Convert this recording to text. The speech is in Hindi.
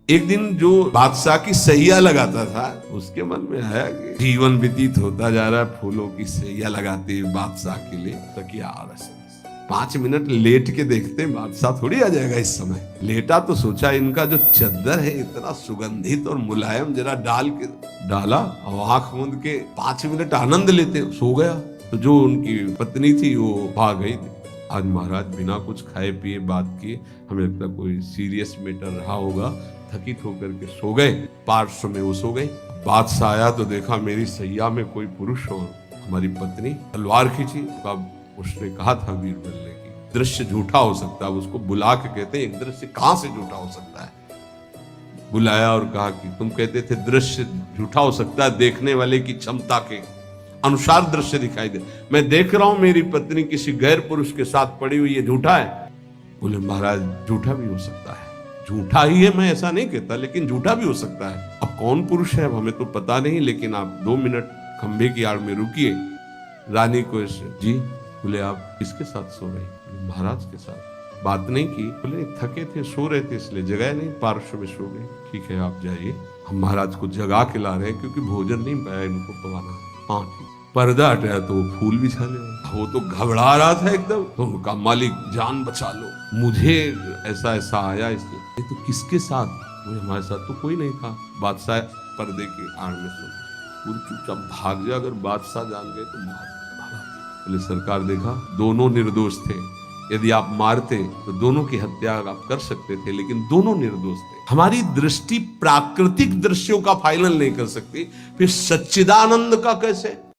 एक दिन जो बादशाह की सैया लगाता था, उसके मन में आया कि जीवन व्यतीत होता जा रहा है फूलों की सैया लगाते हुए बादशाह के लिए, तकिया आलस 5 मिनट लेट के देखते बादशाह थोड़ी आ जाएगा इस समय। लेटा तो सोचा इनका जो चद्दर है इतना सुगंधित और मुलायम, जरा डाला और आंख मूंद के 5 मिनट आनंद लेते, सो गया। तो जो उनकी पत्नी थी वो भाग गई थी। आज महाराज बिना कुछ खाए पिए बात किए, हमें लगता कोई सीरियस मैटर रहा होगा, थकित होकर के सो गए। पार्श्व में वो सो गए। बादशाह आया तो देखा मेरी सैया में कोई पुरुष और हमारी पत्नी तलवार खींची। अब उसने कहा था बीरबल ने कि दृश्य झूठा हो सकता है, उसको बुला के कहते हैं एक दृश्य कहां से झूठा हो सकता है। बुलाया और कहा कि तुम कहते थे दृश्य झूठा हो सकता है, देखने वाले की क्षमता के अनुसार दृश्य दिखाई दे। मैं देख रहा हूं मेरी पत्नी किसी गैर पुरुष के साथ पड़ी हुई, ये झूठा है। बोले महाराज झूठा भी हो सकता है, झूठा ही है, मैं ऐसा नहीं कहता, लेकिन झूठा भी हो सकता है। अब कौन पुरुष है अब हमें तो पता नहीं, लेकिन आप 2 मिनट खंबे की आड़ में रुकिए। रानी को जी, बोले आप किसके साथ सो रहे? महाराज के साथ। बात नहीं की? बोले थके थे, सो रहे थे इसलिए जगह नहीं, पार्श्व में सो गए। ठीक है आप जाइए, हम महाराज को जगा के ला रहे हैं क्योंकि भोजन नहीं पाया इनको पवाना। हाँ ठीक। पर्दा हटाया तो वो फूल बिछा ले। वो तो घबरा रहा था एकदम, तो उनका मालिक जान बचा लो, मुझे ऐसा ऐसा आया इसलिए। ये तो किसके साथ? बोले हमारे साथ तो कोई नहीं था। बादशाह पर्दे के आड़ में सो, पूरी चुपचाप भाग जा, अगर बादशाह जान गए तो भागा। बोले सरकार देखा दोनों निर्दोष थे, यदि आप मारते तो दोनों की हत्या आप कर सकते थे, लेकिन दोनों निर्दोष थे। हमारी दृष्टि प्राकृतिक दृश्यों का फाइनल नहीं कर सकती, फिर सच्चिदानंद का कैसे?